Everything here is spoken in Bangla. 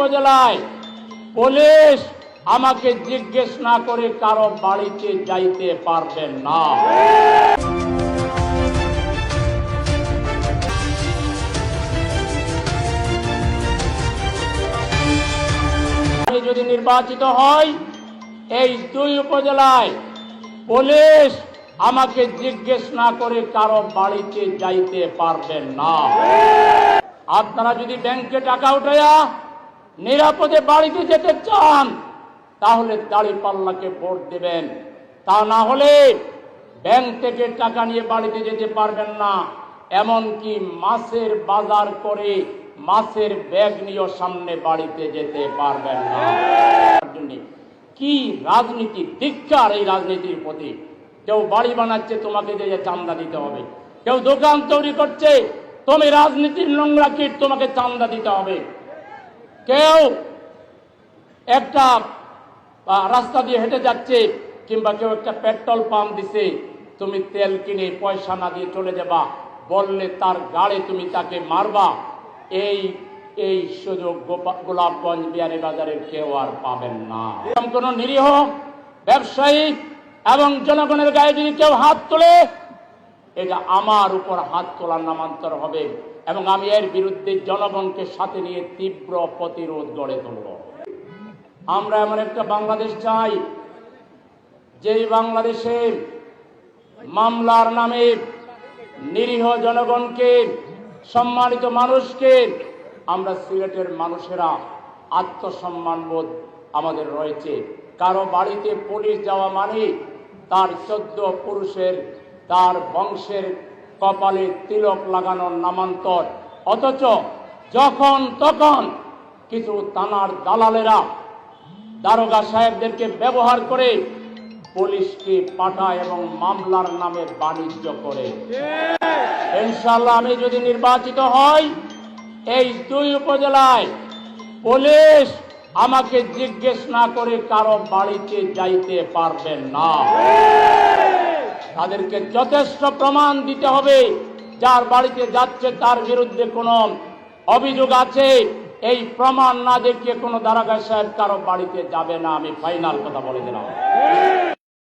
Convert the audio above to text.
উপজেলায় পুলিশ আমাকে জিজ্ঞেস না করে কারো বাড়িতে যাইতে পারবেন না। আমি যদি নির্বাচিত হই, এই 2 উপজেলায় পুলিশ আমাকে জিজ্ঞেস না করে কারো বাড়িতে যাইতে পারবেন না। আপনারা যদি ব্যাংকে টাকা উঠাইয়া নিরাপদে বাড়িতে যেতে চান, তাহলে দাঁড়িপাল্লাকে ভোট দেবেন। তা না হলে ব্যাংক থেকে টাকা নিয়ে বাড়িতে যেতে পারবেন না। এমনকি মাছের বাজার করে মাছের ব্যাগ নিয়েও সামনে বাড়িতে যেতে পারবেন না। কি রাজনীতি, ধিক্কার এই রাজনীতির প্রতি। কেউ বাড়ি বানাচ্ছে, তোমাকে যে চাঁদা দিতে হবে। কেউ দোকান তৈরি করছে, তুমি রাজনীতির নোংরা কীট, তোমাকে চাঁদা দিতে হবে। কেউ একটা রাস্তা দিয়ে হেঁটে যাচ্ছে, কিংবা কেউ একটা পেট্রোল পাম্প দিছে, তুমি তেল কিনে পয়সা না দিয়ে চলে যাবা, বললে তার গাড়ি তুমি তাকে মারবা। এই সুযোগ গোলাপগঞ্জ বিয়ানীবাজারের কেউ আর পাবেন না। কোন নিরীহ ব্যবসায়ী এবং জনগণের গায়ে যদি কেউ হাত তোলে, এটা আমার উপর হাত তোলার নামান্তর হবে এবং আমি এর বিরুদ্ধে জনগণকে সাথে নিয়ে তীব্র প্রতিরোধ গড়ে তুলব। আমরা এমন একটা বাংলাদেশ চাই, যেই বাংলাদেশে মামলার নামে নিরীহ জনগণকে, সম্মানিত মানুষকে, আমরা সিলেটের মানুষেরা আত্মসম্মানবোধ আমাদের রয়েছে। কারো বাড়িতে পুলিশ যাওয়া মানে তার 14 পুরুষের, তার বংশের কপালে তিলক লাগানোর নামান্তর। অথচ যখন তখন কিছু থানার দালালেরা দারোগা সাহেবদেরকে ব্যবহার করে পুলিশকে পাঠায় এবং মামলার নামে বাণিজ্য করে। ইনশাআল্লাহ আমি যদি নির্বাচিত হই, এই 2 উপজেলায় পুলিশ আমাকে জিজ্ঞেস না করে কারো বাড়িতে যাইতে পারবেন না। তাদেরকে যথেষ্ট প্রমাণ দিতে হবে, যার বাড়িতে যাচ্ছে তার বিরুদ্ধে কোনো অভিযোগ আছে। এই প্রমাণ না দেখিয়ে কোনো দারোগা সাহেব কারো বাড়িতে যাবে না। আমি ফাইনাল কথা বলে দিলাম।